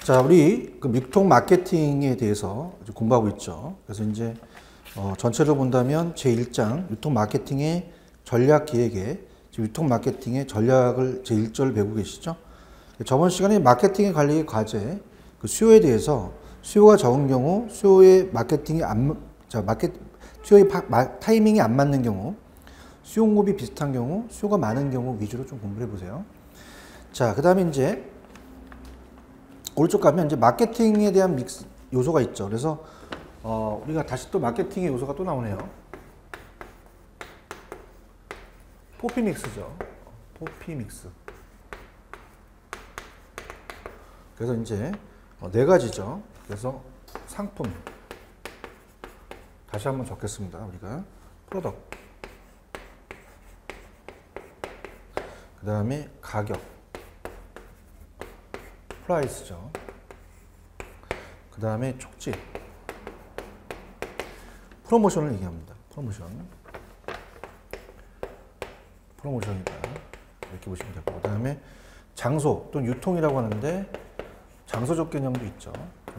자, 우리 그 유통 마케팅에 대해서 공부하고 있죠. 그래서 이제 전체로 본다면 제1장 유통 마케팅의 전략 기획에 유통 마케팅의 전략을 제1절 배우고 계시죠. 저번 시간에 마케팅의 관리 과제, 그 수요에 대해서 수요가 적은 경우, 수요의 마케팅이 수요의 타이밍이 안 맞는 경우, 수요 공급이 비슷한 경우, 수요가 많은 경우 위주로 좀 공부를 해보세요. 자, 그 다음에 이제 오른쪽 가면 이제 마케팅에 대한 요소가 있죠. 그래서 우리가 다시 또 마케팅의 요소가 또 나오네요. 포피믹스죠. 포피믹스. 그래서 이제 네 가지죠. 그래서 상품. 다시 한번 적겠습니다. 우리가 프로덕트. 그 다음에 가격. 프라이스죠. 그 다음에 촉진. 프로모션을 얘기합니다. 프로모션이다. 이렇게 보시면 되고, 그 다음에 장소 또는 유통이라고 하는데 장소적 개념도 있죠.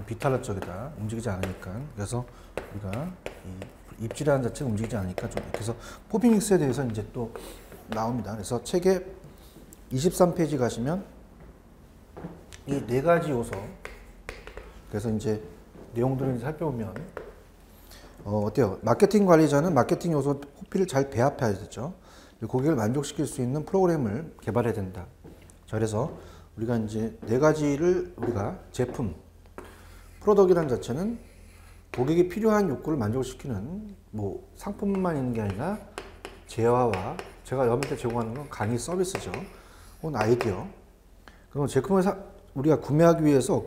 비탈적이다. 움직이지 않으니까. 그래서 우리가 이 입질하는 자체가 움직이지 않으니까 좀 그래서 포피믹스에 대해서 이제 또 나옵니다. 그래서 책에 23페이지 가시면 이 네 가지 요소, 그래서 이제 내용들을 살펴보면 어때요? 마케팅 관리자는 마케팅 요소 포피를 잘 배합해야 되죠. 고객을 만족시킬 수 있는 프로그램을 개발해야 된다. 자, 그래서 우리가 이제 네 가지를 우리가 제품, 프로덕트라는 자체는 고객이 필요한 욕구를 만족시키는 뭐 상품만 있는 게 아니라 재화와 제가 여러분한테 제공하는 건 강의 서비스죠. 혹은 아이디어. 그럼 제품을 우리가 구매하기 위해서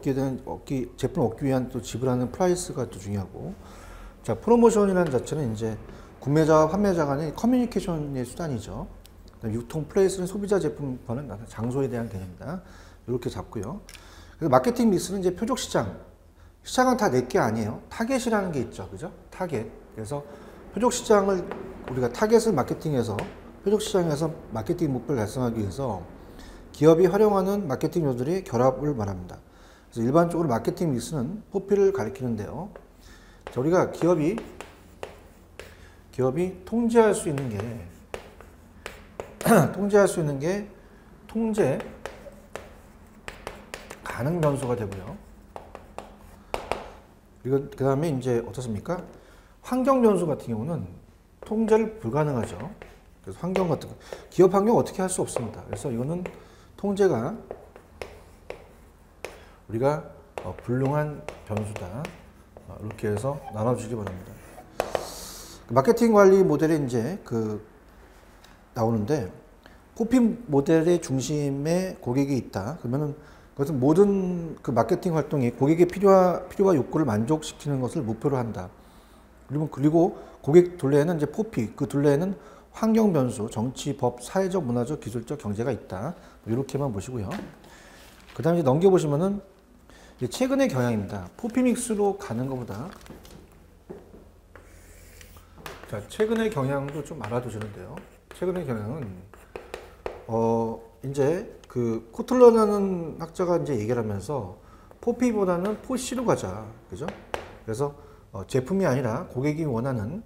제품을 얻기 위한 또 지불하는 프라이스가 또 중요하고, 자, 프로모션이라는 자체는 이제 구매자와 판매자 간의 커뮤니케이션의 수단이죠. 유통 플레이스는 소비자 제품과는 장소에 대한 개념이다. 이렇게 잡고요. 그래서 마케팅 믹스는 이제 표적 시장. 시장은 다 내 게 아니에요. 타겟이라는 게 있죠. 그죠? 타겟. 그래서 표적 시장을 우리가 타겟을 마케팅해서 표적 시장에서 마케팅 목표를 달성하기 위해서 기업이 활용하는 마케팅 요소들의 결합을 말합니다. 그래서 일반적으로 마케팅 믹스는 포피를 가리키는데요. 자, 우리가 기업이 통제할 수 있는 게 통제 가능 변수가 되고요. 그리고 그 다음에 이제 어떻습니까? 환경 변수 같은 경우는 통제를 불가능하죠. 그래서 환경 같은 거, 기업 환경 어떻게 할 수 없습니다. 그래서 이거는 통제가 우리가 불능한 변수다. 이렇게 해서 나눠주기 바랍니다. 마케팅 관리 모델에 이제 나오는데 포피 모델의 중심에 고객이 있다. 그러면은 그것은 모든 그 마케팅 활동이 고객의 필요와 욕구를 만족시키는 것을 목표로 한다. 그리고 고객 둘레에는 이제 포피, 그 둘레에는 환경 변수, 정치, 법, 사회적, 문화적, 기술적, 경제가 있다. 이렇게만 보시고요. 그 다음에 이제 넘겨보시면은 최근의 경향입니다. 포피믹스로 가는 것보다, 자, 최근의 경향도 좀 알아두시는데요. 최근의 경향은, 이제 코틀러라는 학자가 이제 얘기를 하면서 포피보다는 포시로 가자. 그죠? 그래서 제품이 아니라 고객이 원하는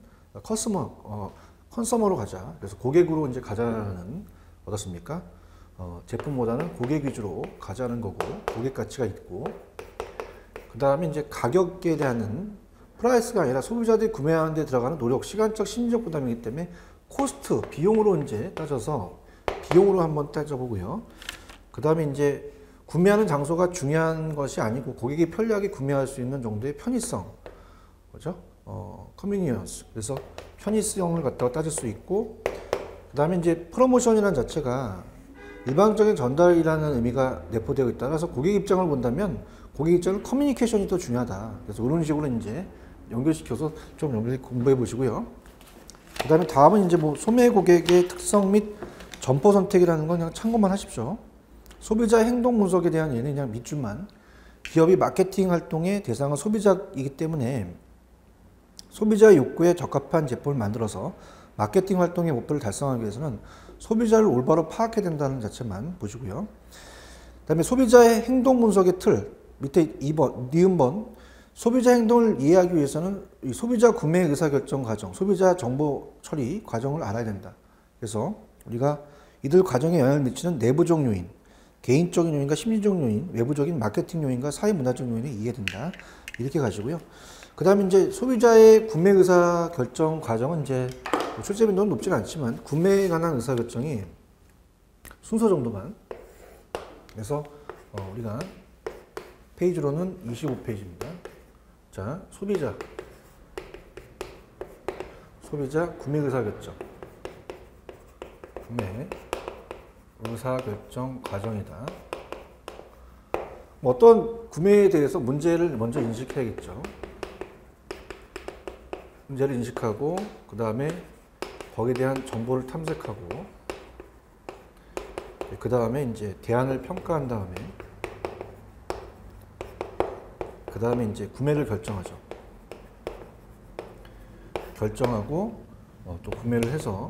컨서머로 가자. 그래서 고객으로 이제 가자는 어떻습니까? 제품보다는 고객 위주로 가자는 거고, 고객 가치가 있고, 그 다음에 이제 가격에 대한 프라이스가 아니라 소비자들이 구매하는 데 들어가는 노력, 시간적, 심리적 부담이기 때문에 코스트, 비용으로 이제 따져서 비용으로 한번 따져보고요. 그 다음에 이제 구매하는 장소가 중요한 것이 아니고 고객이 편리하게 구매할 수 있는 정도의 편의성, 그죠? 컨비니언스. 그래서 편의성을 갖다가 따질 수 있고, 그 다음에 이제 프로모션이라는 자체가 일방적인 전달이라는 의미가 내포되어 있다. 그래서 고객 입장을 본다면 고객 입장은 커뮤니케이션이 더 중요하다. 그래서 이런 식으로 이제 연결시켜서 좀 공부해 보시고요. 그 다음에 다음은 이제 뭐 소매 고객의 특성 및 점포 선택이라는 건 그냥 참고만 하십시오. 소비자 행동 분석에 대한 예는 그냥 밑줄만. 기업이 마케팅 활동의 대상은 소비자이기 때문에 소비자의 욕구에 적합한 제품을 만들어서 마케팅 활동의 목표를 달성하기 위해서는 소비자를 올바로 파악해야 된다는 자체만 보시고요. 그 다음에 소비자의 행동 분석의 틀, 밑에 2번, 니은번 소비자 행동을 이해하기 위해서는 이 소비자 구매 의사결정 과정, 소비자 정보 처리 과정을 알아야 된다. 그래서 우리가 이들 과정에 영향을 미치는 내부적 요인, 개인적인 요인과 심리적 요인, 외부적인 마케팅 요인과 사회문화적 요인이 이해된다. 이렇게 가지고요. 그 다음에 이제 소비자의 구매 의사결정 과정은 이제 출제 빈도는 높지는 않지만 구매에 관한 의사결정이 순서 정도만. 그래서 우리가 페이지로는 25페이지입니다. 자, 소비자 구매 의사결정. 구매 의사결정 과정이다. 어떤 구매에 대해서 문제를 먼저 인식해야겠죠. 문제를 인식하고 그 다음에 거기에 대한 정보를 탐색하고 그 다음에 이제 대안을 평가한 다음에 그 다음에 이제 구매를 결정하죠. 결정하고 또 구매를 해서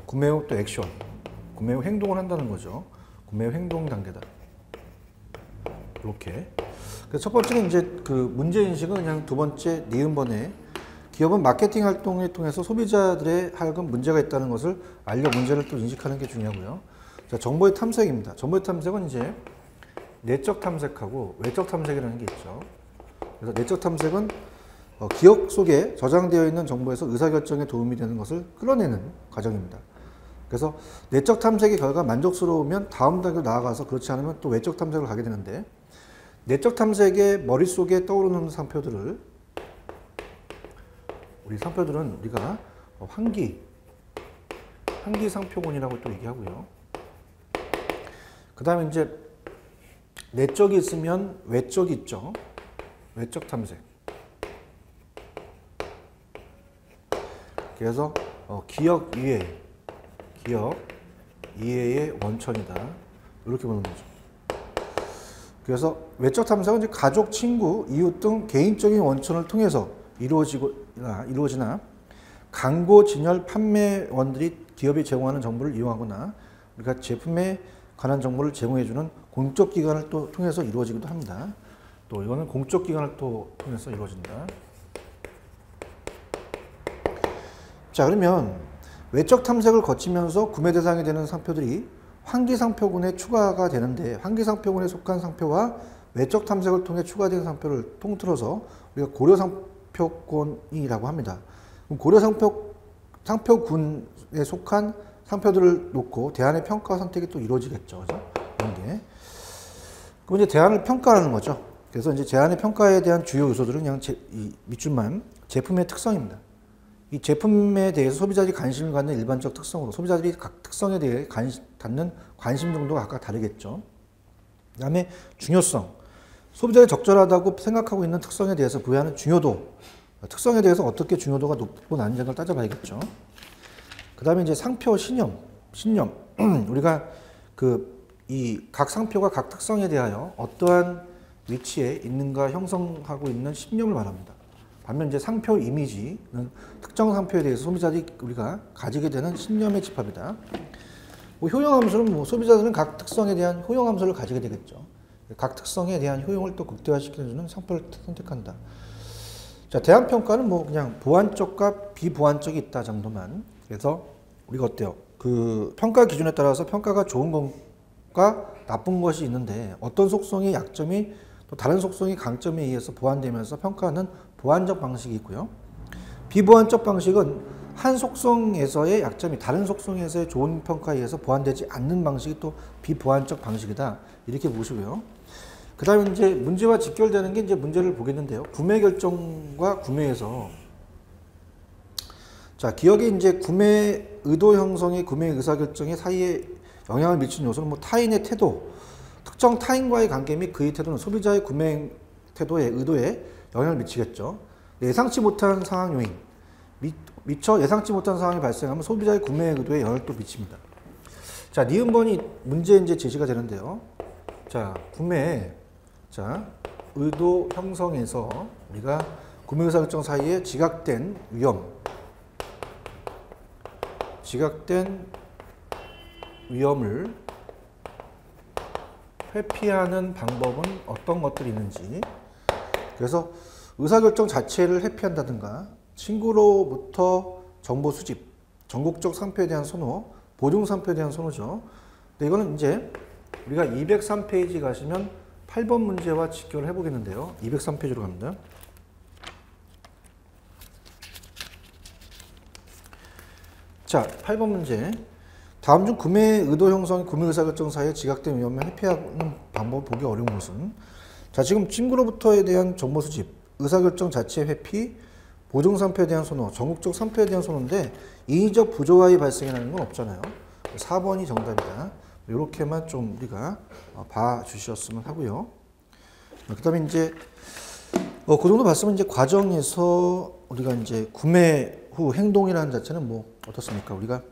구매 후 또 액션, 구매 후 행동을 한다는 거죠. 구매 후 행동 단계다. 이렇게. 그래서 첫 번째는 이제 그 문제 인식은 그냥 두 번째 니은번에 기업은 마케팅 활동을 통해서 소비자들의 하여금 문제가 있다는 것을 알려 문제를 또 인식하는 게 중요하고요. 자, 정보의 탐색입니다. 정보의 탐색은 이제 내적 탐색하고 외적 탐색이라는 게 있죠. 그래서 내적 탐색은 기억 속에 저장되어 있는 정보에서 의사결정에 도움이 되는 것을 끌어내는 과정입니다. 그래서 내적 탐색의 결과 만족스러우면 다음 단계로 나아가서 그렇지 않으면 또 외적 탐색을 가게 되는데 내적 탐색의 머릿속에 떠오르는 상표들을 우리가 환기 상표군이라고 또 얘기하고요. 그 다음에 이제 내적이 있으면 외적이 있죠. 외적 탐색. 그래서 기억 이해의 원천이다. 이렇게 보는 거죠. 그래서 외적 탐색은 이제 가족, 친구, 이웃 등 개인적인 원천을 통해서 이루어지나 광고, 진열, 판매원들이 기업이 제공하는 정보를 이용하거나 우리가 제품에 관한 정보를 제공해주는 공적 기관을 또 통해서 이루어지기도 합니다. 또 이거는 공적 기관을 또 통해서 이루어진다. 자, 그러면 외적 탐색을 거치면서 구매 대상이 되는 상표들이 환기상표군에 추가가 되는데 환기상표군에 속한 상표와 외적 탐색을 통해 추가된 상표를 통틀어서 우리가 고려상표군이라고 합니다. 그럼 고려상표군에 속한 상표들을 놓고 대안의 평가와 선택이 또 이루어지겠죠. 그죠? 이런 게. 그럼 이제 대안을 평가하는 거죠. 그래서 이제 대안의 평가에 대한 주요 요소들은 그냥 이 밑줄만 제품의 특성입니다. 이 제품에 대해서 소비자들이 관심을 갖는 일반적 특성으로 소비자들이 각 특성에 대해 갖는 관심 정도가 각각 다르겠죠. 그 다음에 중요성. 소비자들이 적절하다고 생각하고 있는 특성에 대해서 부여하는 중요도. 특성에 대해서 어떻게 중요도가 높고 낮은지를 따져봐야겠죠. 그 다음에 이제 상표 신념. 우리가 이 각 상표가 각 특성에 대하여 어떠한 위치에 있는가 형성하고 있는 신념을 말합니다. 반면 이제 상표 이미지는 특정 상표에 대해서 소비자들이 우리가 가지게 되는 신념의 집합이다. 효용함수는 소비자들은 각 특성에 대한 효용함수를 가지게 되겠죠. 각 특성에 대한 효용을 또 극대화시켜주는 상표를 선택한다. 자, 대안평가는 그냥 보완적과 비보완적이 있다 정도만. 그래서 우리가 어때요? 그 평가 기준에 따라서 평가가 좋은 것과 나쁜 것이 있는데 어떤 속성의 약점이 또 다른 속성의 강점에 의해서 보완되면서 평가는 보완적 방식이 있고요. 비보완적 방식은 한 속성에서의 약점이 다른 속성에서의 좋은 평가에 의해서 보완되지 않는 방식이 또 비보완적 방식이다. 이렇게 보시고요. 그 다음에 이제 문제와 직결되는 게 이제 문제를 보겠는데요. 구매 결정과 구매에서 자, 기업이 이제 구매 의도 형성이 구매 의사결정의 사이에 영향을 미치는 요소는 타인의 태도, 특정 타인과의 관계 및 그의 태도는 소비자의 구매 태도의 의도에 영향을 미치겠죠. 예상치 못한 상황 요인, 미처 예상치 못한 상황이 발생하면 소비자의 구매 의도에 영향을 또 미칩니다. 자, 니은번이 문제 이제 제시가 되는데요. 자, 의도 형성에서 우리가 구매 의사결정 사이에 지각된 위험을 회피하는 방법은 어떤 것들이 있는지. 그래서 의사결정 자체를 회피한다든가 친구로부터 정보 수집, 전국적 상표에 대한 선호, 보증 상표에 대한 선호죠. 근데 이거는 이제 우리가 203페이지 가시면 8번 문제와 직결을 해보겠는데요. 203페이지로 갑니다. 자, 8번 문제. 다음 중 구매 의도 형성, 구매 의사결정 사이에 지각된 위험을 회피하는 방법을 보기 어려운 것은? 자, 지금 친구로부터에 대한 정보 수집, 의사결정 자체 회피, 보증 상표에 대한 선호, 전국적 상표에 대한 선호인데 인위적 부조화의 발생이라는 건 없잖아요. 4번이 정답이다. 이렇게만 좀 우리가 봐주셨으면 하고요. 그 다음에 이제 그 정도 봤으면 이제 과정에서 우리가 이제 구매 후 행동이라는 자체는 뭐 어떻습니까? 우리가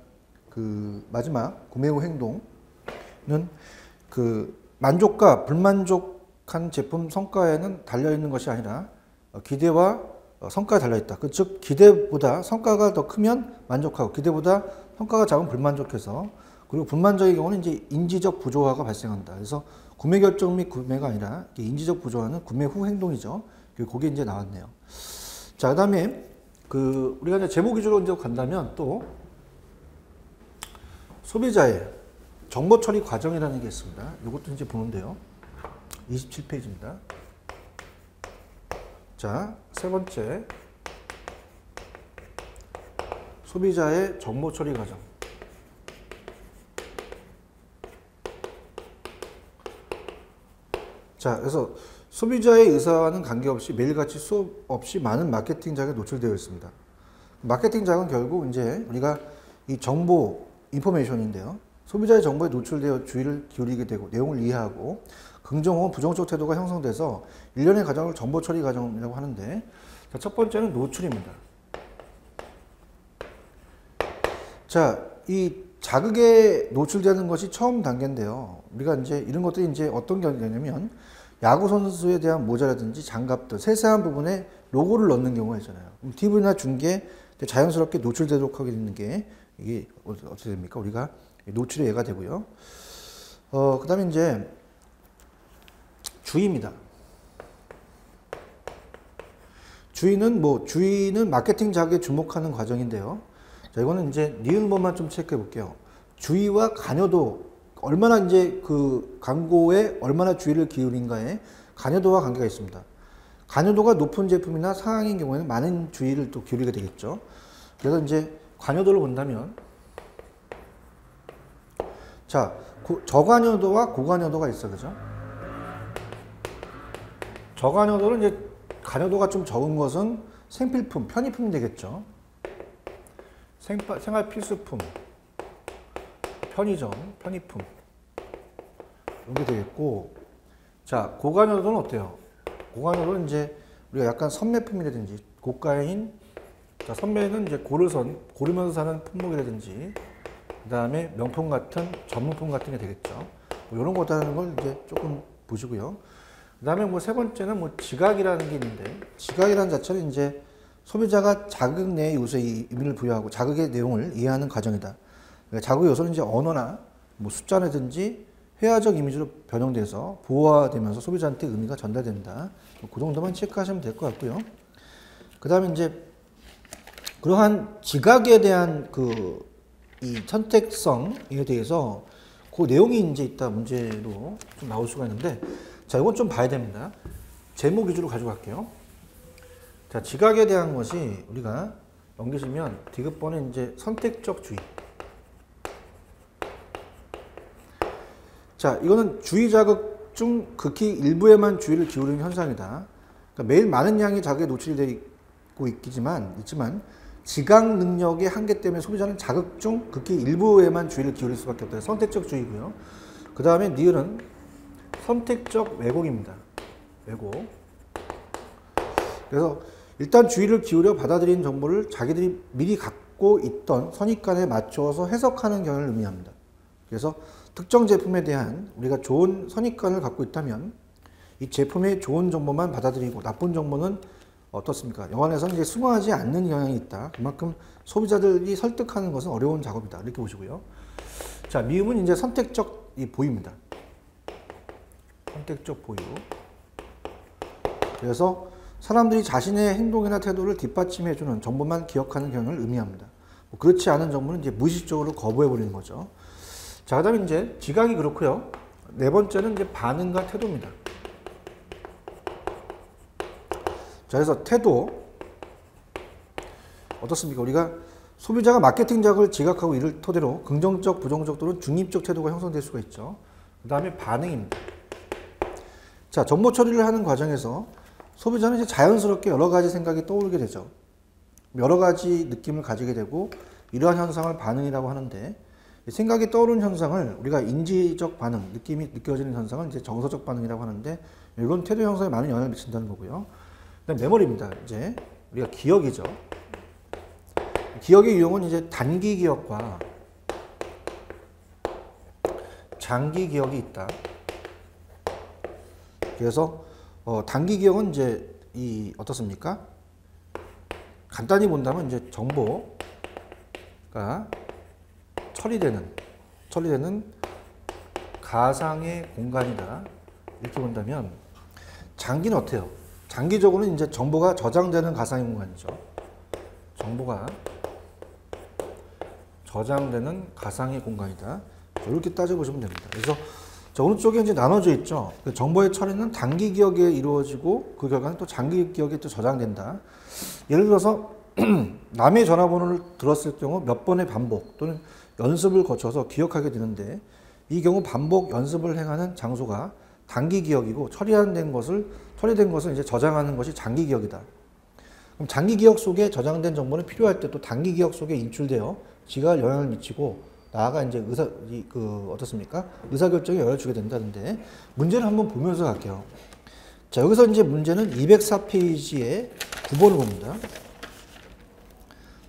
그 마지막 구매 후 행동은 그 만족과 불만족한 제품 성과에는 달려있는 것이 아니라 기대와 성과에 달려있다. 즉 기대보다 성과가 더 크면 만족하고 기대보다 성과가 작으면 불만족해서, 그리고 불만족의 경우는 이제 인지적 부조화가 발생한다. 그래서 구매 결정 및 구매가 아니라 인지적 부조화는 구매 후 행동이죠. 그게 이제 나왔네요. 자, 그다음에 그 우리가 이제 제목 위주로 이제 간다면 또 소비자의 정보 처리 과정이라는 게 있습니다. 이것도 이제 보는데요. 27페이지입니다. 자, 세 번째. 소비자의 정보 처리 과정. 자, 그래서 소비자의 의사와는 관계없이 매일같이 수업 없이 많은 마케팅 자극에 노출되어 있습니다. 마케팅 자극은 결국 이제 우리가 이 정보, 인포메이션인데요. 소비자의 정보에 노출되어 주의를 기울이게 되고 내용을 이해하고 긍정 혹은 부정적 태도가 형성돼서 일련의 과정을 정보 처리 과정이라고 하는데, 자, 첫 번째는 노출입니다. 자, 이 자극에 노출되는 것이 처음 단계인데요. 우리가 이제 이런 것들이 이제 어떤 경우냐면 야구 선수에 대한 모자라든지 장갑 등 세세한 부분에 로고를 넣는 경우가 있잖아요. TV나 중계에 자연스럽게 노출되도록 하게 되는 게 이게 어떻게 됩니까? 우리가 노출의 예가 되고요. 그 다음에 이제 주의입니다. 주의는 마케팅 자극에 주목하는 과정인데요. 자, 이거는 이제 니은번만 좀 체크해 볼게요. 주의와 관여도, 얼마나 이제 그 광고에 얼마나 주의를 기울인가에 관여도와 관계가 있습니다. 관여도가 높은 제품이나 상황인 경우에는 많은 주의를 또 기울이게 되겠죠. 그래서 이제 관여도를 본다면, 자, 저관여도와 고관여도가 있어, 그죠? 저관여도는 이제 관여도가 좀 적은 것은 생필품, 편의품이 되겠죠. 생활 필수품, 편의점, 편의품 이게 되겠고, 자, 고관여도는 어때요? 고관여도는 이제 우리가 약간 선매품이라든지 고가인, 자, 선매는 이제 고르면서 사는 품목이라든지 그 다음에 명품 같은 전문품 같은 게 되겠죠. 뭐 이런 거다라는 걸 이제 조금 보시고요. 그 다음에 뭐 세 번째는 뭐 지각이라는 게 있는데, 지각이라는 자체는 이제 소비자가 자극 내의 요소에 의미를 부여하고 자극의 내용을 이해하는 과정이다. 그러니까 자극 요소는 이제 언어나 뭐 숫자라든지 회화적 이미지로 변형돼서 보호화되면서 소비자한테 의미가 전달된다. 그 정도만 체크하시면 될 것 같고요. 그 다음에 이제 그러한 지각에 대한 이 선택성에 대해서 그 내용이 이제 이따 문제로 좀 나올 수가 있는데, 자, 이건 좀 봐야 됩니다. 제목 위주로 가지고 갈게요. 자, 지각에 대한 것이 우리가 넘기시면 디귿번에 이제 선택적 주의. 자, 이거는 주의 자극 중 극히 일부에만 주의를 기울이는 현상이다. 그러니까 매일 많은 양의 자극에 노출되고 있지만 지각 능력의 한계 때문에 소비자는 자극 중 극히 일부에만 주의를 기울일 수밖에 없다. 선택적 주의고요. 그 다음에 니은은 선택적 왜곡입니다. 왜곡. 그래서 일단 주의를 기울여 받아들인 정보를 자기들이 미리 갖고 있던 선입관에 맞춰서 해석하는 경향을 의미합니다. 그래서 특정 제품에 대한 우리가 좋은 선입관을 갖고 있다면 이 제품의 좋은 정보만 받아들이고 나쁜 정보는 어떻습니까? 영안에서는 이제 수긍하지 않는 경향이 있다. 그만큼 소비자들이 설득하는 것은 어려운 작업이다. 이렇게 보시고요. 자, 미음은 이제 선택적 보입니다. 선택적 보유. 그래서 사람들이 자신의 행동이나 태도를 뒷받침해주는 정보만 기억하는 경향을 의미합니다. 뭐 그렇지 않은 정보는 이제 무의식적으로 거부해버리는 거죠. 자, 그 다음에 이제 지각이 그렇고요. 네 번째는 이제 반응과 태도입니다. 자, 그래서 태도. 어떻습니까? 우리가 소비자가 마케팅 작업을 지각하고 이를 토대로 긍정적, 부정적 또는 중립적 태도가 형성될 수가 있죠. 그 다음에 반응입니다. 자, 정보 처리를 하는 과정에서 소비자는 이제 자연스럽게 여러 가지 생각이 떠오르게 되죠. 여러 가지 느낌을 가지게 되고 이러한 현상을 반응이라고 하는데 생각이 떠오르는 현상을 우리가 인지적 반응, 느낌이 느껴지는 현상을 이제 정서적 반응이라고 하는데 이건 태도 형성에 많은 영향을 미친다는 거고요. 그다음 메모리입니다. 이제 우리가 기억이죠. 기억의 유형은 이제 단기 기억과 장기 기억이 있다. 그래서 단기 기억은 이제 어떻습니까? 간단히 본다면 이제 정보가 처리되는 가상의 공간이다. 이렇게 본다면 장기는 어때요? 장기적으로는 이제 정보가 저장되는 가상의 공간이죠. 정보가 저장되는 가상의 공간이다. 이렇게 따져보시면 됩니다. 그래서 자, 오른쪽에 이제 나눠져 있죠. 정보의 처리는 단기 기억에 이루어지고 그 결과는 또 장기 기억에 또 저장된다. 예를 들어서 남의 전화번호를 들었을 경우 몇 번의 반복 또는 연습을 거쳐서 기억하게 되는데 이 경우 반복 연습을 행하는 장소가 단기 기억이고 처리된 것을 이제 저장하는 것이 장기 기억이다. 그럼 장기 기억 속에 저장된 정보는 필요할 때 또 단기 기억 속에 인출되어 지가 영향을 미치고 나아가 이제 어떻습니까? 의사결정에 영향을 주게 된다는데 문제를 한번 보면서 갈게요. 자, 여기서 이제 문제는 204페이지에 9번을 봅니다.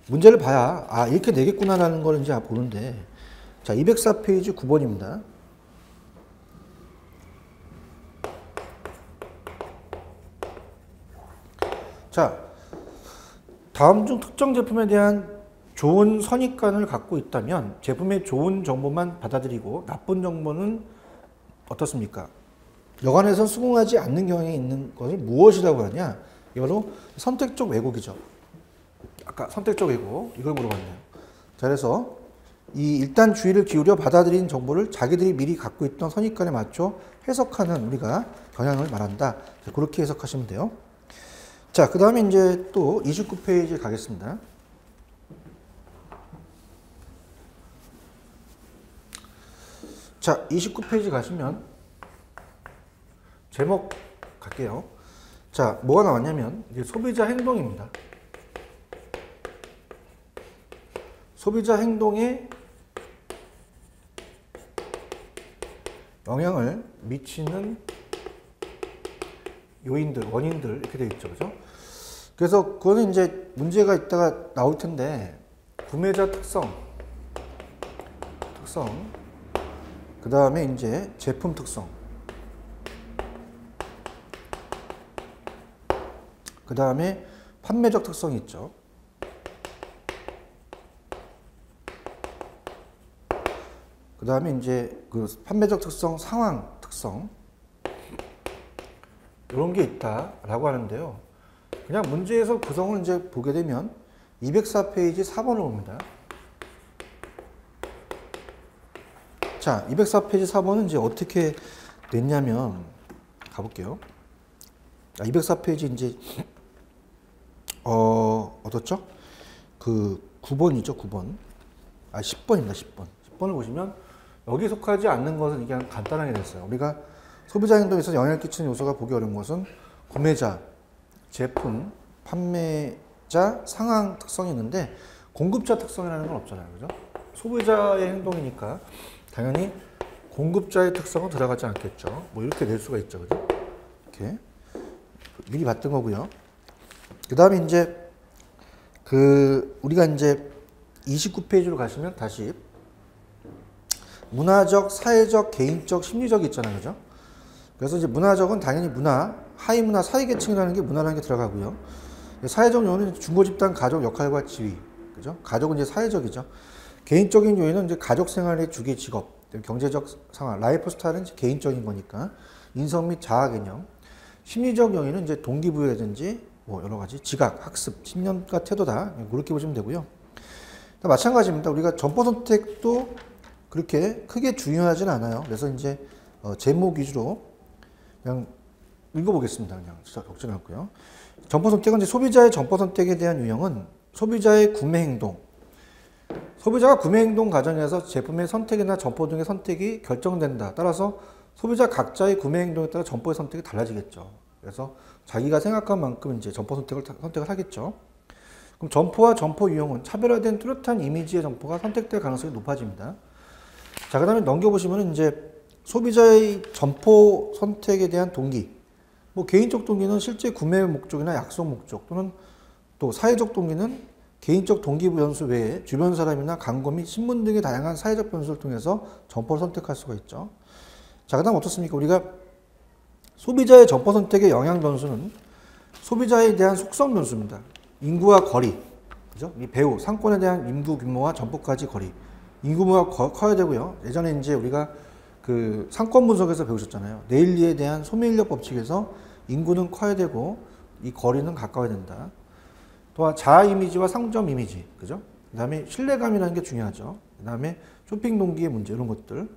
문제를 봐야 이렇게 되겠구나라는 걸 이제 보는데 자, 204페이지 9번입니다. 자, 다음 중 특정 제품에 대한 좋은 선입관을 갖고 있다면 제품의 좋은 정보만 받아들이고 나쁜 정보는 어떻습니까? 여간에서 수긍하지 않는 경향이 있는 것을 무엇이라고 하냐? 이거로 선택적 왜곡이죠. 아까 선택적 왜곡 이걸 물어봤네요. 자, 그래서 일단 주의를 기울여 받아들인 정보를 자기들이 미리 갖고 있던 선입관에 맞춰 해석하는 우리가 경향을 말한다. 자, 그렇게 해석하시면 돼요. 자, 그 다음에 이제 또 29페이지에 가겠습니다. 자, 29페이지 가시면 제목 갈게요. 자, 뭐가 나왔냐면 이제 소비자 행동입니다. 소비자 행동에 영향을 미치는 요인들, 원인들 이렇게 되어 있죠. 그죠? 그래서 그거는 이제 문제가 있다가 나올 텐데 구매자 특성, 그 다음에 이제 제품 특성, 그 다음에 판매적 특성이 있죠. 그 다음에 이제 그 판매적 특성, 상황 특성 이런 게 있다라고 하는데요. 그냥 문제에서 구성을 이제 보게 되면 204페이지 4번을 봅니다. 자, 204페이지 4번은 이제 어떻게 냈냐면 가볼게요. 204페이지 이제 어떻죠? 그 9번이죠, 9번. 10번입니다, 10번. 10번을 보시면 여기 속하지 않는 것은 이게 간단하게 됐어요. 우리가 소비자 행동에서 영향을 끼치는 요소가 보기 어려운 것은 구매자, 제품, 판매자, 상황 특성이 있는데 공급자 특성이라는 건 없잖아요. 그죠? 소비자의 행동이니까 당연히 공급자의 특성은 들어가지 않겠죠. 뭐 이렇게 낼 수가 있죠. 그죠? 이렇게 미리 봤던 거고요. 그 다음에 이제 우리가 이제 29페이지로 가시면 다시 문화적, 사회적, 개인적, 심리적이 있잖아요. 그죠? 그래서 이제 문화적은 당연히 문화, 하위 문화, 사회 계층이라는 게 문화라는 게 들어가고요. 사회적 요인은 중고 집단 가족 역할과 지위. 그죠? 가족은 이제 사회적이죠. 개인적인 요인은 이제 가족 생활의 주기 직업. 경제적 상황, 라이프 스타일은 개인적인 거니까 인성 및 자아 개념, 심리적 영역은 이제 동기부여라든지 뭐 여러 가지 지각, 학습, 신념과 태도다 그렇게 보시면 되고요. 마찬가지입니다. 우리가 점포 선택도 그렇게 크게 중요하진 않아요. 그래서 이제 제목 위주로 그냥 읽어보겠습니다. 그냥 적지 않고요. 점포 선택은 이제 소비자의 점포 선택에 대한 유형은 소비자의 구매 행동, 소비자가 구매 행동 과정에서 제품의 선택이나 점포 등의 선택이 결정된다. 따라서 소비자 각자의 구매 행동에 따라 점포의 선택이 달라지겠죠. 그래서 자기가 생각한 만큼 이제 점포 선택을 하겠죠. 그럼 점포와 점포 유형은 차별화된 뚜렷한 이미지의 점포가 선택될 가능성이 높아집니다. 자, 그 다음에 넘겨보시면 이제 소비자의 점포 선택에 대한 동기. 뭐 개인적 동기는 실제 구매 목적이나 약속 목적 또는 또 사회적 동기는 개인적 동기 변수 외에 주변 사람이나 광고 및 신문 등의 다양한 사회적 변수를 통해서 점포를 선택할 수가 있죠. 자, 그 다음 어떻습니까? 우리가 소비자의 점포 선택의 영향 변수는 소비자에 대한 속성 변수입니다. 인구와 거리, 그죠? 이 배후, 상권에 대한 인구 규모와 점포까지 거리. 인구 규모가 커야 되고요. 예전에 이제 우리가 그 상권 분석에서 배우셨잖아요. 네일리에 대한 소매인력 법칙에서 인구는 커야 되고 이 거리는 가까워야 된다. 또한 자아 이미지와 상점 이미지, 그죠? 그 다음에 신뢰감이라는 게 중요하죠. 그 다음에 쇼핑 동기의 문제, 이런 것들.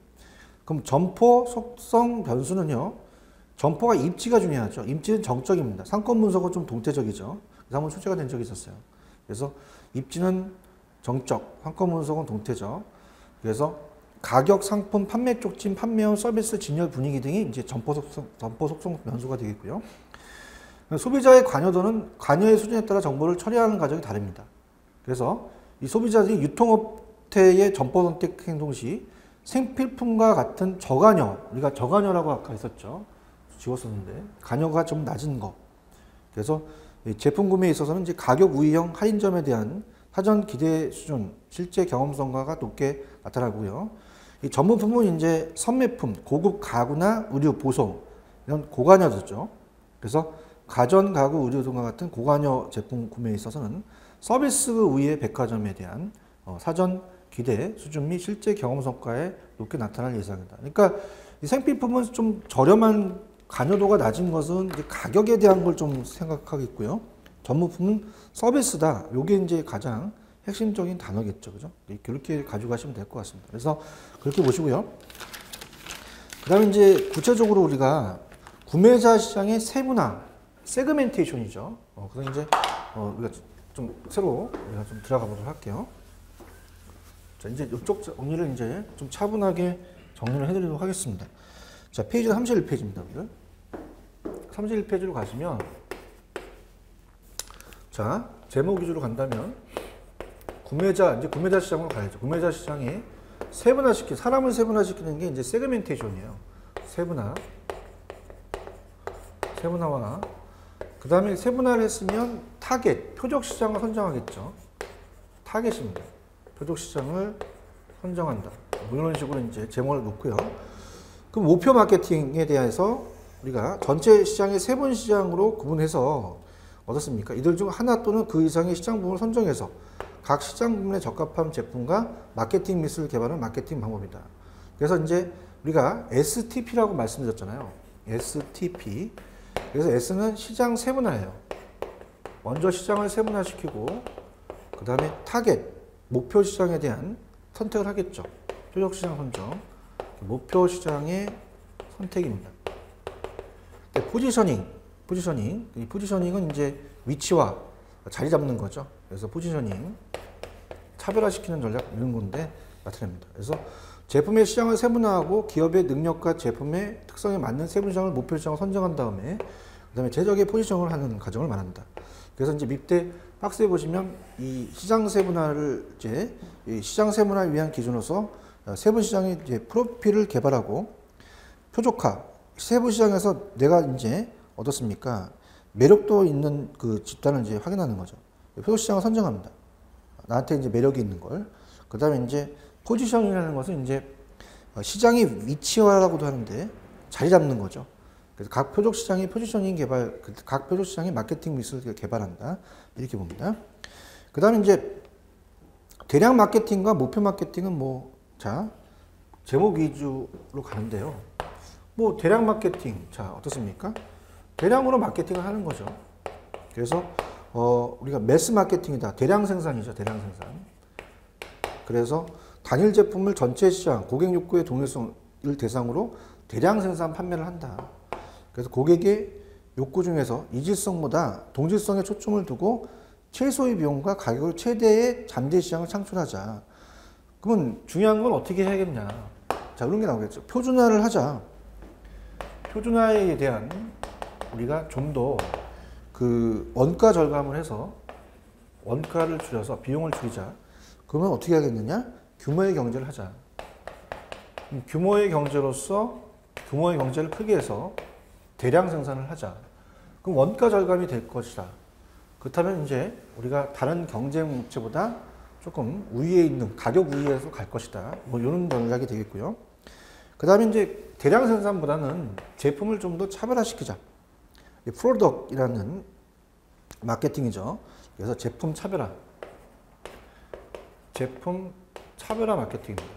그럼 점포 속성 변수는요, 점포가 입지가 중요하죠. 입지는 정적입니다. 상권 분석은 좀 동태적이죠. 그래서 한번 출제가 된 적이 있었어요. 그래서 입지는 정적, 상권 분석은 동태적. 그래서 가격, 상품, 판매 촉진, 판매원, 서비스, 진열 분위기 등이 이제 점포 속성 변수가 되겠고요. 소비자의 관여도는 관여의 수준에 따라 정보를 처리하는 과정이 다릅니다. 그래서 이 소비자들이 유통업체의 점포 선택 행동 시 생필품과 같은 저관여, 우리가 저관여라고 아까 했었죠. 지웠었는데 관여가 좀 낮은 거. 그래서 제품 구매에 있어서는 이제 가격 우위형 할인점에 대한 사전 기대 수준, 실제 경험성과가 높게 나타나고요. 이 전문품은 이제 선매품, 고급 가구나 의류, 보송 이런 고관여죠. 그래서 가전, 가구, 의류 등과 같은 고관여 제품 구매에 있어서는 서비스 우위의 백화점에 대한 사전 기대 수준 및 실제 경험 성과에 높게 나타날 예상이다. 그러니까 이 생필품은 좀 저렴한 관여도가 낮은 것은 이제 가격에 대한 걸 좀 생각하겠고요. 전문품은 서비스다. 이게 이제 가장 핵심적인 단어겠죠. 그죠? 그렇게 가져가시면 될 것 같습니다. 그래서 그렇게 보시고요. 그 다음에 이제 구체적으로 우리가 구매자 시장의 세분화, 세그멘테이션이죠. 그래서 이제 우리가 좀 새로 우리가 좀 들어가 보도록 할게요. 자, 이제 이쪽 정리를 이제 좀 차분하게 정리를 해드리도록 하겠습니다. 자, 페이지가 31페이지입니다. 31페이지로 가시면, 자, 제목 위주로 간다면, 이제 구매자 시장으로 가야죠. 구매자 시장에 사람을 세분화시키는 게 이제 세그멘테이션이에요. 세분화와, 그 다음에 세분화를 했으면 타겟, 표적 시장을 선정하겠죠. 타겟입니다. 표적 시장을 선정한다. 뭐 이런 식으로 이제 제목을 놓고요. 그럼 목표 마케팅에 대해서 우리가 전체 시장의 세분 시장으로 구분해서 어떻습니까? 이들 중 하나 또는 그 이상의 시장 부분을 선정해서 각 시장 부분에 적합한 제품과 마케팅 미술을 개발하는 마케팅 방법이다. 그래서 이제 우리가 STP라고 말씀드렸잖아요. STP. 그래서 S는 시장 세분화예요. 먼저 시장을 세분화시키고 그 다음에 타겟, 목표 시장에 대한 선택을 하겠죠. 표적 시장 선정. 목표 시장의 선택입니다. 포지셔닝. 이 포지셔닝은 이제 위치와 자리 잡는 거죠. 그래서 포지셔닝, 차별화시키는 전략 이런 건데 나타냅니다. 그래서 제품의 시장을 세분화하고 기업의 능력과 제품의 특성에 맞는 세분 시장을 목표 시장을 선정한 다음에 그다음에 제적의 포지션을 하는 과정을 말한다. 그래서 이제 밑에 박스에 보시면 이 시장 세분화를 이제 이 시장 세분화를 위한 기준으로서 세분 시장의 이제 프로필을 개발하고 표적화, 세부 시장에서 내가 이제 어떻습니까? 매력도 있는 그 집단을 이제 확인하는 거죠. 표적 시장을 선정합니다. 나한테 이제 매력이 있는 걸. 그 다음에 이제 포지션이라는 것은 이제 시장의 위치화라고도 하는데 자리 잡는 거죠. 그래서 각 표적 시장의 포지셔닝 개발, 각 표적 시장의 마케팅 미술을 개발한다. 이렇게 봅니다. 그 다음에 이제 대량 마케팅과 목표 마케팅은 뭐, 자, 제목 위주로 가는데요. 뭐 대량 마케팅, 자 어떻습니까? 대량으로 마케팅을 하는 거죠. 그래서 우리가 매스 마케팅이다. 대량 생산이죠. 대량 생산. 그래서 단일 제품을 전체 시장, 고객 욕구의 동일성을 대상으로 대량 생산 판매를 한다. 그래서 고객의 욕구 중에서 이질성보다 동질성에 초점을 두고 최소의 비용과 가격을 최대의 잠재 시장을 창출하자. 그러면 중요한 건 어떻게 해야겠냐. 자, 그런 게 나오겠죠. 표준화를 하자. 표준화에 대한 우리가 좀 더 그 원가 절감을 해서 원가를 줄여서 비용을 줄이자. 그러면 어떻게 하겠느냐? 규모의 경제를 하자. 규모의 경제로서 규모의 경제를 크게 해서 대량 생산을 하자. 그럼 원가 절감이 될 것이다. 그렇다면 이제 우리가 다른 경쟁 업체보다 조금 우위에 있는 가격 우위에서 갈 것이다. 뭐 이런 전략이 되겠고요. 그 다음에 이제 대량 생산보다는 제품을 좀 더 차별화시키자. 프로덕이라는 마케팅이죠. 그래서 제품 차별화. 제품 차별화 마케팅입니다.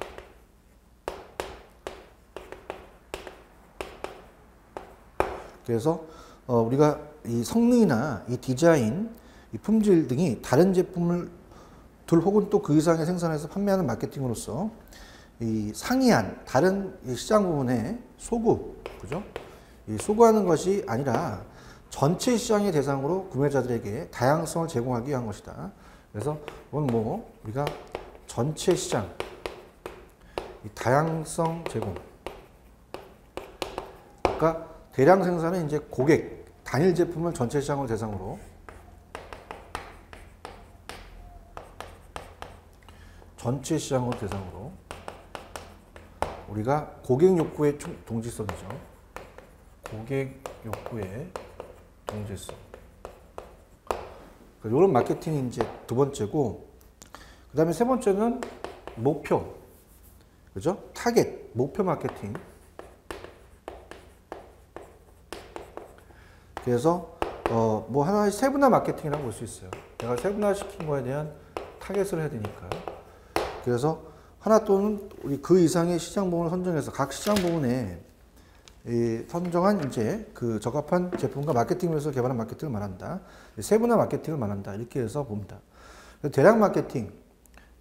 그래서 우리가 이 성능이나 이 디자인, 이 품질 등이 다른 제품을 둘 혹은 또 그 이상의 생산해서 판매하는 마케팅으로서 이 상이한 다른 시장 부분에 소구, 그죠? 이 소구하는 것이 아니라 전체 시장의 대상으로 구매자들에게 다양성을 제공하기 위한 것이다. 그래서 이건 뭐 우리가 전체 시장, 이 다양성 제공. 아까 대량 생산은 이제 고객, 단일 제품을 전체 시장을 대상으로 전체 시장을 대상으로 우리가 고객 욕구의 동질성이죠. 고객 욕구의 동질성. 이런 마케팅이 이제 두 번째고, 그 다음에 세 번째는 목표, 그죠? 타겟, 목표 마케팅. 그래서 뭐 하나의 세분화 마케팅이라고 볼 수 있어요. 내가 세분화 시킨 거에 대한 타겟을 해야 되니까. 그래서 하나 또는 우리 그 이상의 시장 부분을 선정해서 각 시장 부분에 선정한 이제 그 적합한 제품과 마케팅에서 개발한 마케팅을 말한다. 세분화 마케팅을 말한다. 이렇게 해서 봅니다. 대량 마케팅,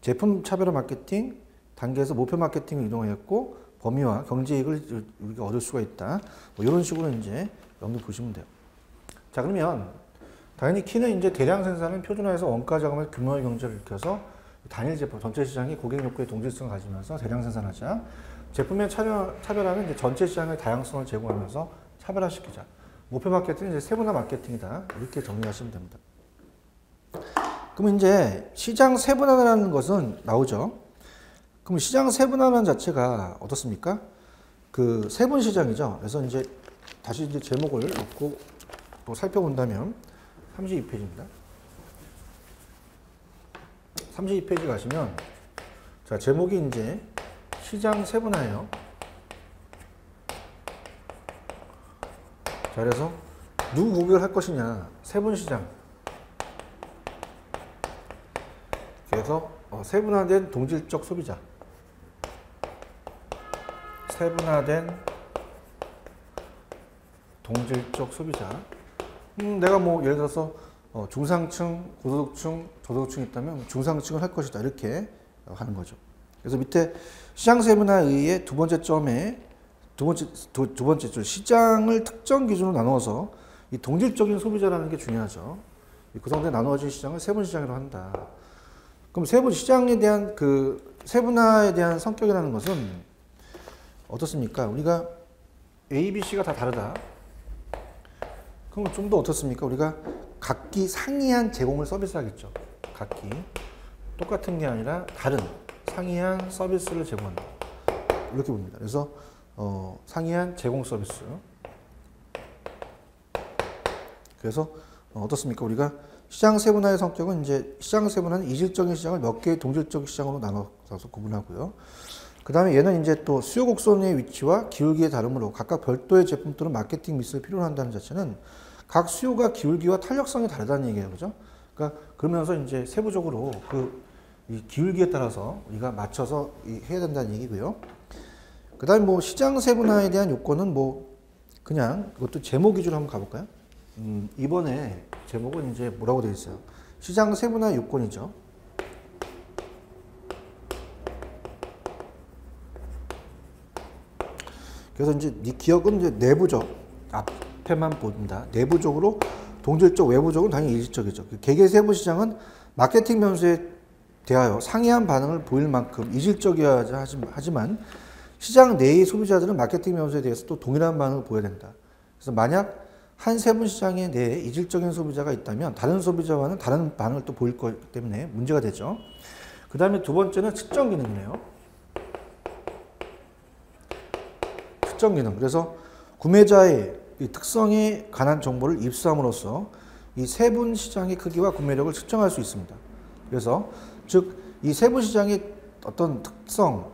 제품 차별화 마케팅 단계에서 목표 마케팅을 이동했고 범위와 경제이익을 우리가 얻을 수가 있다. 뭐 이런 식으로 이제 염두 보시면 돼요. 자, 그러면 당연히 키는 이제 대량 생산은 표준화해서 원가 저감을 규모의 경제를 일으켜서 단일 제품 전체 시장이 고객 욕구의 동질성을 가지면서 대량 생산하자. 제품의 차별화는 이제 전체 시장의 다양성을 제공하면서 차별화시키자. 목표 마케팅은 이제 세분화 마케팅이다. 이렇게 정리하시면 됩니다. 그럼 이제 시장 세분화라는 것은 나오죠. 그럼 시장 세분화라는 자체가 어떻습니까? 그 세분 시장이죠. 그래서 이제 다시 이제 제목을 놓고 또 살펴본다면 32페이지입니다. 32페이지 가시면 자, 제목이 이제 시장 세분화예요. 자, 그래서 누구 구별할 것이냐? 세분 시장. 그래서 세분화된 동질적 소비자. 세분화된 동질적 소비자. 내가 뭐 예를 들어서 중상층, 고소득층, 저소득층이 있다면 중상층을 할 것이다. 이렇게 하는 거죠. 그래서 밑에 시장 세분화에 의해 두 번째 점 시장을 특정 기준으로 나누어서 이 동질적인 소비자라는 게 중요하죠. 구성된 나누어진 시장을 세분 시장이라고 한다. 그럼 세분 시장에 대한 그 세분화에 대한 성격이라는 것은 어떻습니까? 우리가 A, B, C가 다 다르다. 그럼 좀 더 어떻습니까? 우리가 각기 상이한 제공을 서비스하겠죠. 각기 똑같은 게 아니라 다른 상이한 서비스를 제공한다. 이렇게 봅니다. 그래서 상이한 제공 서비스. 그래서 어떻습니까? 우리가 시장 세분화의 성격은 이제 시장 세분화는 이질적인 시장을 몇 개의 동질적 시장으로 나눠서 구분하고요. 그 다음에 얘는 이제 또 수요 곡선의 위치와 기울기의 다름으로 각각 별도의 제품 또는 마케팅 미스를 필요로 한다는 자체는 각 수요가 기울기와 탄력성이 다르다는 얘기예요. 그죠? 그러니까 그러면서 이제 세부적으로 이 기울기에 따라서 우리가 맞춰서 해야 된다는 얘기고요. 그 다음에 뭐 시장 세분화에 대한 요건은 뭐 그냥 이것도 제목 위주로 한번 가볼까요? 이번에 제목은 이제 뭐라고 되어 있어요? 시장 세분화 요건이죠. 그래서 이제 이 기억은 이제 내부적, 앞에만 본다. 내부적으로 동질적, 외부적으로 당연히 이질적이죠. 개개 세부 시장은 마케팅 변수에 대하여 상이한 반응을 보일 만큼 이질적이어야 하지만 시장 내의 소비자들은 마케팅 변수에 대해서 또 동일한 반응을 보여야 된다. 그래서 만약 한 세분 시장의 내에 이질적인 소비자가 있다면 다른 소비자와는 다른 반응을 또 보일 거기 때문에 문제가 되죠. 그 다음에 두 번째는 측정 기능이네요. 측정 기능. 그래서 구매자의 이 특성에 관한 정보를 입수함으로써 이 세분 시장의 크기와 구매력을 측정할 수 있습니다. 그래서 즉 이 세분 시장의 어떤 특성,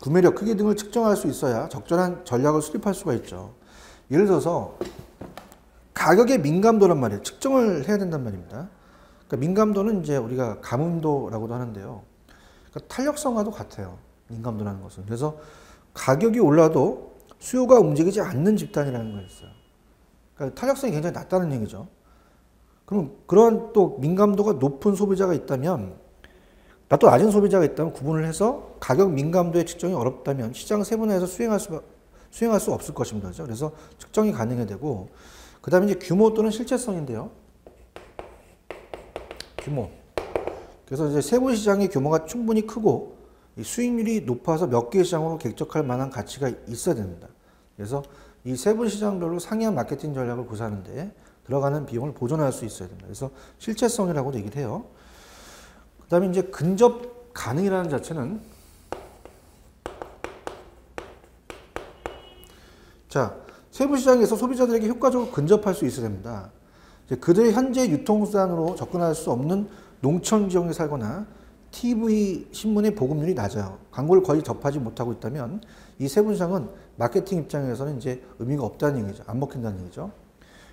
구매력, 크기 등을 측정할 수 있어야 적절한 전략을 수립할 수가 있죠. 예를 들어서 가격의 민감도란 말이에요. 측정을 해야 된단 말입니다. 그러니까 민감도는 이제 우리가 감음도라고도 하는데요. 그러니까 탄력성과도 같아요. 민감도라는 것은. 그래서 가격이 올라도 수요가 움직이지 않는 집단이라는 거 있어요. 그러니까 탄력성이 굉장히 낮다는 얘기죠. 그럼 그런 또 민감도가 높은 소비자가 있다면, 또 낮은 소비자가 있다면 구분을 해서 가격 민감도의 측정이 어렵다면 시장 세분화에서 수행할 수 없을 것입니다. 그래서 측정이 가능해야 되고, 그 다음에 이제 규모 또는 실체성인데요. 규모. 그래서 이제 세부 시장의 규모가 충분히 크고 수익률이 높아서 몇 개의 시장으로 객적할 만한 가치가 있어야 됩니다. 그래서 이 세부 시장별로 상이한 마케팅 전략을 구사하는데 들어가는 비용을 보존할 수 있어야 됩니다. 그래서 실체성이라고도 얘기를 해요. 그 다음에 이제 근접 가능이라는 자체는, 자, 세부 시장에서 소비자들에게 효과적으로 근접할 수 있어야 됩니다. 그들의 현재 유통수단으로 접근할 수 없는 농촌 지역에 살거나 TV, 신문의 보급률이 낮아요. 광고를 거의 접하지 못하고 있다면 이 세부 시장은 마케팅 입장에서는 이제 의미가 없다는 얘기죠. 안 먹힌다는 얘기죠.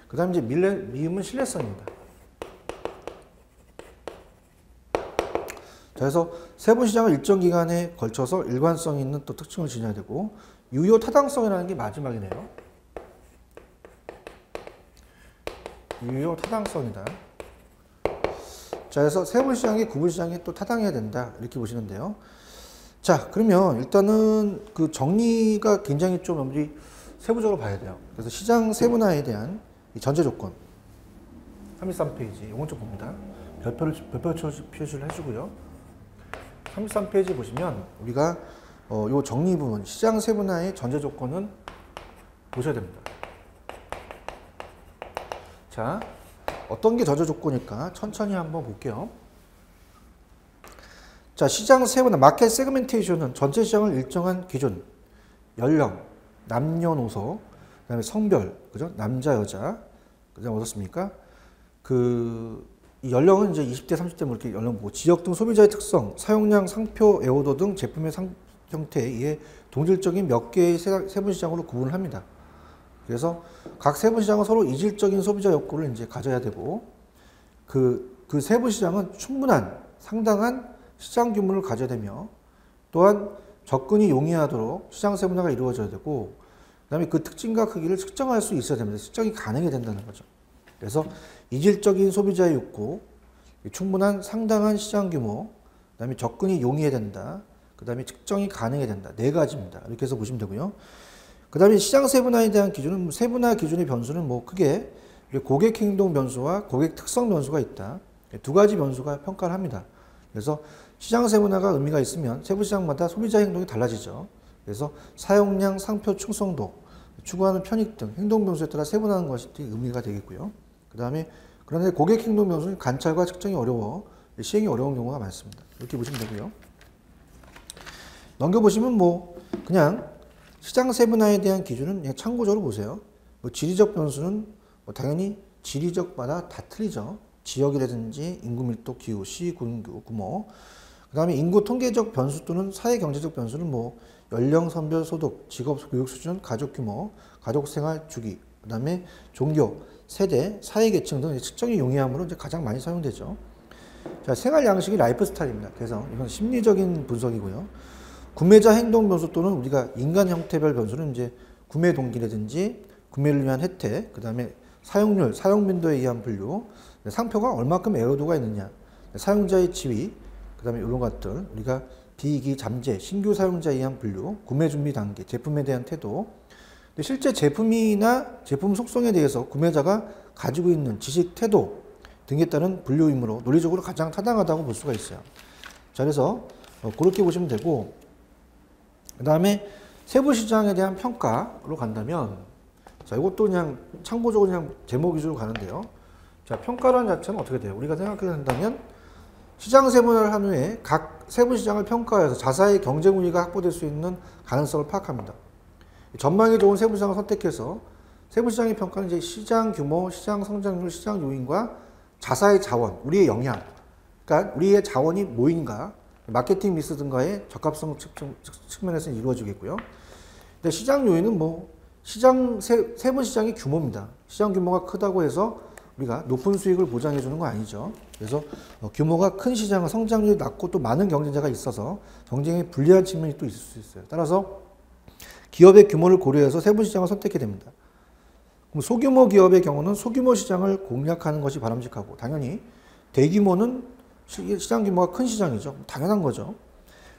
그 다음에 이제 미음은 신뢰성입니다. 자, 그래서 세부 시장을 일정 기간에 걸쳐서 일관성 있는 또 특징을 지녀야 되고, 유효 타당성이라는 게 마지막이네요. 유효 타당성이다. 자, 그래서 세부 시장이 구분 시장에 또 타당해야 된다. 이렇게 보시는데요. 자, 그러면 일단은 그 정리가 굉장히 좀 우리 세부적으로 봐야 돼요. 그래서 시장 세분화에 대한 이 전제 조건. 33페이지. 이건 좀 봅니다. 별표 표시를 해주고요. 33페이지 보시면 우리가 요 정리 부분, 시장 세분화의 전제 조건은 보셔야 됩니다. 자, 어떤 게 전제 조건일까? 천천히 한번 볼게요. 자, 시장 세분화, 마켓 세그멘테이션은 전체 시장을 일정한 기준, 연령, 남녀노소, 그다음에 성별, 그죠? 남자, 여자, 그다음 어떻습니까? 이 연령은 이제 20대, 30대 뭐 이렇게 연령 보고, 지역 등 소비자의 특성, 사용량, 상표, 애호도 등 제품의 형태에 의해 동질적인 몇 개의 세분 시장으로 구분을 합니다. 그래서 각 세분 시장은 서로 이질적인 소비자 욕구를 이제 가져야 되고, 그 세분 시장은 충분한, 상당한 시장 규모를 가져야 되며, 또한 접근이 용이하도록 시장 세분화가 이루어져야 되고, 그다음에 그 특징과 크기를 측정할 수 있어야 됩니다. 측정이 가능해야 된다는 거죠. 그래서 이질적인 소비자의 욕구, 충분한 상당한 시장 규모, 그다음에 접근이 용이해야 된다. 그다음에 측정이 가능해야 된다. 네 가지입니다. 이렇게 해서 보시면 되고요. 그다음에 시장 세분화에 대한 기준은, 세분화 기준의 변수는 뭐 크게 고객 행동 변수와 고객 특성 변수가 있다. 두 가지 변수가 평가를 합니다. 그래서 시장 세분화가 의미가 있으면 세부 시장마다 소비자 행동이 달라지죠. 그래서 사용량, 상표 충성도, 추구하는 편익 등 행동 변수에 따라 세분화하는 것이 의미가 되겠고요. 그다음에 그런데 고객 행동 변수는 관찰과 측정이 어려워 시행이 어려운 경우가 많습니다. 이렇게 보시면 되고요. 넘겨보시면 뭐 그냥 시장 세분화에 대한 기준은 그냥 참고적으로 보세요. 뭐 지리적 변수는 뭐 당연히 지리적마다 다 틀리죠. 지역이라든지 인구 밀도, 기후, 시, 군구, 구모. 그 다음에 인구 통계적 변수 또는 사회 경제적 변수는 뭐 연령, 성별, 소득, 직업, 교육 수준, 가족 규모, 가족 생활 주기, 그 다음에 종교, 세대, 사회 계층 등 측정이 용이함으로 이제 가장 많이 사용되죠. 자, 생활 양식이 라이프 스타일입니다. 그래서 이건 심리적인 분석이고요. 구매자 행동 변수 또는 우리가 인간 형태별 변수는 이제 구매 동기라든지 구매를 위한 혜택, 그 다음에 사용률, 사용 빈도에 의한 분류, 상표가 얼마큼 애호도가 있느냐, 사용자의 지위, 그 다음에 이런 것들, 우리가 비이기, 잠재, 신규 사용자에 의한 분류, 구매 준비 단계, 제품에 대한 태도. 근데 실제 제품이나 제품 속성에 대해서 구매자가 가지고 있는 지식, 태도 등에 따른 분류이므로 논리적으로 가장 타당하다고 볼 수가 있어요. 자, 그래서 그렇게 보시면 되고, 그 다음에 세부 시장에 대한 평가로 간다면, 자, 이것도 그냥 참고적으로 그냥 제목 위주로 가는데요. 자, 평가라는 자체는 어떻게 돼요? 우리가 생각해 한다면 시장 세분화를 한 후에 각 세부 시장을 평가해서 자사의 경쟁 우위가 확보될 수 있는 가능성을 파악합니다. 전망이 좋은 세부 시장을 선택해서 세부 시장의 평가는 이제 시장 규모, 시장 성장률, 시장 요인과 자사의 자원, 우리의 영향, 그러니까 우리의 자원이 뭐인가, 마케팅 믹스 등과의 적합성 측면에서 이루어지겠고요. 근데 시장 요인은 뭐 시장 세부 시장의 규모입니다. 시장 규모가 크다고 해서 우리가 높은 수익을 보장해 주는 거 아니죠. 그래서 규모가 큰 시장은 성장률이 낮고 또 많은 경쟁자가 있어서 경쟁에 불리한 측면이 또 있을 수 있어요. 따라서 기업의 규모를 고려해서 세부 시장을 선택해야 됩니다. 그럼 소규모 기업의 경우는 소규모 시장을 공략하는 것이 바람직하고, 당연히 대규모는 시장 규모가 큰 시장이죠. 당연한 거죠.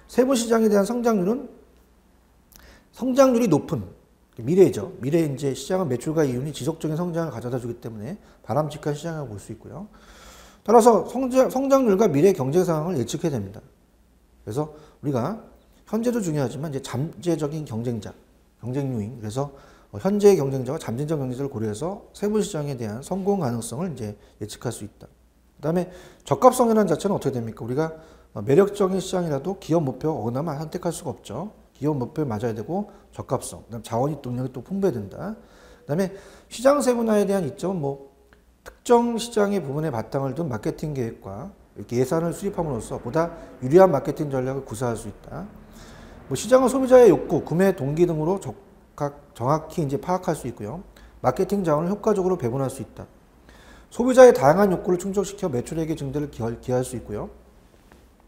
세부 시장에 대한 성장률이 높은 미래죠. 미래 이제 시장은 매출과 이윤이 지속적인 성장을 가져다 주기 때문에 바람직한 시장이라고 볼 수 있고요. 따라서 성장률과 미래 경쟁 상황을 예측해야 됩니다. 그래서 우리가 현재도 중요하지만 이제 잠재적인 경쟁자, 경쟁 요인, 그래서 현재의 경쟁자와 잠재적 경쟁자를 고려해서 세부 시장에 대한 성공 가능성을 이제 예측할 수 있다. 그다음에 적합성이라는 자체는 어떻게 됩니까? 우리가 매력적인 시장이라도 기업 목표가 어긋나면 선택할 수가 없죠. 기업 목표에 맞아야 되고, 적합성, 그다음 자원이 능력이 또 풍부해야 된다. 그다음에 시장 세분화에 대한 이점은 뭐 특정 시장의 부분에 바탕을 둔 마케팅 계획과 이렇게 예산을 수립함으로써 보다 유리한 마케팅 전략을 구사할 수 있다. 뭐 시장은 소비자의 욕구, 구매 동기 등으로 정확히 이제 파악할 수 있고요. 마케팅 자원을 효과적으로 배분할 수 있다. 소비자의 다양한 욕구를 충족시켜 매출액의 증대를 기할 수 있고요.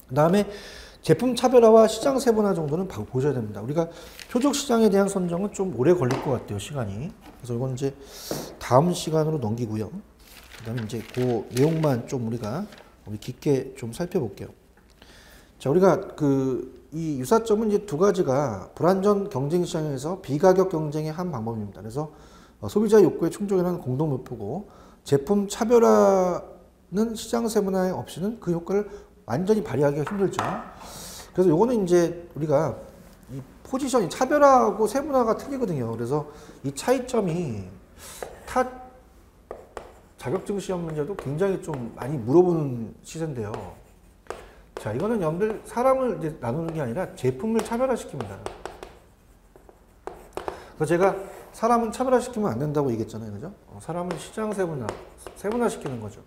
그 다음에 제품 차별화와 시장 세분화 정도는 보셔야 됩니다. 우리가 표적 시장에 대한 선정은 좀 오래 걸릴 것 같아요, 시간이. 그래서 이건 이제 다음 시간으로 넘기고요. 그 다음에 이제 그 내용만 좀 우리가 깊게 좀 살펴볼게요. 자, 우리가 이 유사점은 이제 두 가지가 불완전 경쟁 시장에서 비가격 경쟁의 한 방법입니다. 그래서 소비자 욕구에 충족이라는 공동 목표고, 제품 차별화는 시장 세분화에 없이는 그 효과를 완전히 발휘하기가 힘들죠. 그래서 요거는 이제 우리가 이 포지션이 차별화하고 세분화가 틀리거든요. 그래서 이 차이점이 타 자격증 시험 문제도 굉장히 좀 많이 물어보는 시세인데요. 자, 이거는 여러분들 사람을 이제 나누는 게 아니라 제품을 차별화시킵니다. 그래서 제가 사람은 차별화시키면 안 된다고 얘기했잖아요. 그죠? 사람은 시장 세분화시키는 거죠.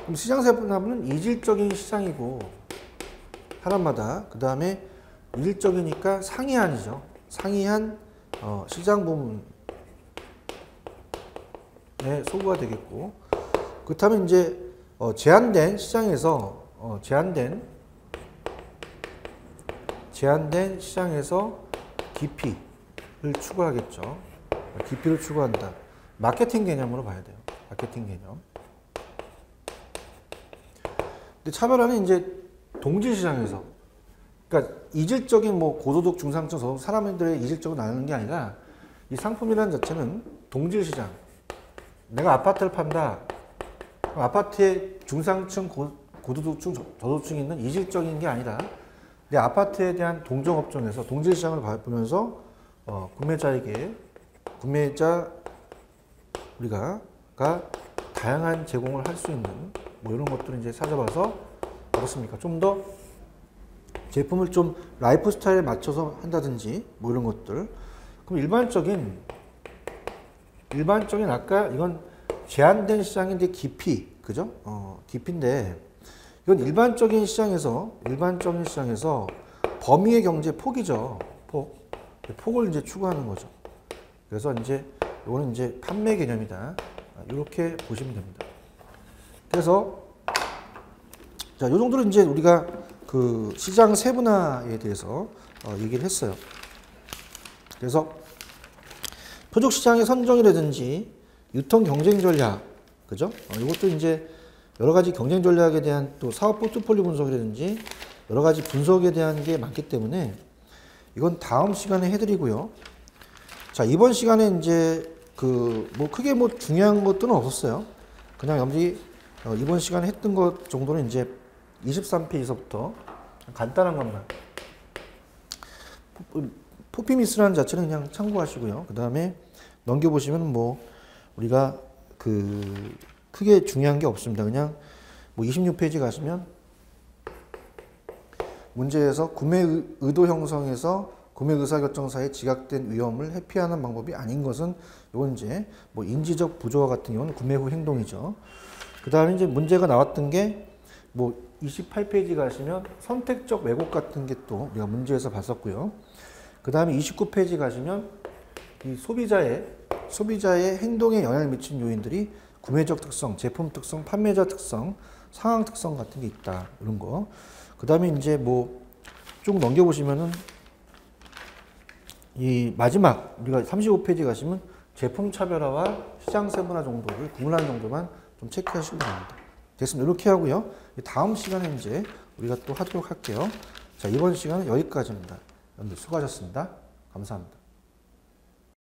그럼 시장 세분화는 이질적인 시장이고, 사람마다, 그 다음에 이질적이니까 상이한이죠. 상이한 시장 부문에 소구가 되겠고, 그렇다면 이제 제한된 시장에서 제한된 시장에서 깊이를 추구하겠죠. 깊이를 추구한다. 마케팅 개념으로 봐야 돼요. 마케팅 개념. 근데 차별화는 이제 동질 시장에서, 그러니까 이질적인 뭐 고소득, 중상층, 저소득 사람들의 이질적으로 나누는 게 아니라 이 상품이라는 자체는 동질 시장. 내가 아파트를 판다. 아파트에 중상층, 고소득층, 저소득층이 있는 이질적인 게 아니라 내 아파트에 대한 동종업종에서 동질 시장을 보면서 우리가 다양한 제공을 할 수 있는 뭐 이런 것들을 이제 찾아봐서 어떻습니까? 좀 더 제품을 좀 라이프 스타일에 맞춰서 한다든지 뭐 이런 것들. 그럼 일반적인 아까 이건 제한된 시장인데 깊이, 그죠? 깊이인데 이건 일반적인 시장에서 범위의 경제 폭이죠. 폭을 이제 추구하는 거죠. 그래서 이제 이거는 이제 판매 개념이다. 이렇게 보시면 됩니다. 그래서 자, 이 정도로 이제 우리가 그 시장 세분화에 대해서 얘기를 했어요. 그래서 표적 시장의 선정이라든지 유통 경쟁 전략, 그죠? 이것도 이제 여러 가지 경쟁 전략에 대한 또 사업 포트폴리오 분석이라든지 여러 가지 분석에 대한 게 많기 때문에 이건 다음 시간에 해드리고요. 자, 이번 시간에 이제 그 뭐 크게 뭐 중요한 것들은 없었어요. 그냥 여러분들이 이번 시간에 했던 것 정도는 이제 23페이지서부터 간단한 것만. 포피미스라는 자체는 그냥 참고하시고요. 그 다음에 넘겨보시면 뭐 우리가 그 크게 중요한 게 없습니다. 그냥 뭐 26페이지 가시면 문제에서 구매 의도 형성에서 구매 의사결정사의 지각된 위험을 회피하는 방법이 아닌 것은 이건 이제 뭐 인지적 부조화 같은 경우는 구매 후 행동이죠. 그 다음에 이제 문제가 나왔던 게 뭐 28페이지 가시면 선택적 왜곡 같은 게 또 우리가 문제에서 봤었고요. 그 다음에 29페이지 가시면 이 소비자의 행동에 영향을 미친 요인들이 구매적 특성, 제품 특성, 판매자 특성, 상황 특성 같은 게 있다. 이런 거. 그 다음에 이제 뭐 쭉 넘겨보시면은 이 마지막 우리가 35페이지 가시면 제품 차별화와 시장 세분화 정도를 구분하는 정도만 좀 체크하시면 됩니다. 됐습니다. 이렇게 하고요. 다음 시간에 이제 우리가 또 하도록 할게요. 자, 이번 시간은 여기까지입니다. 여러분들 수고하셨습니다. 감사합니다.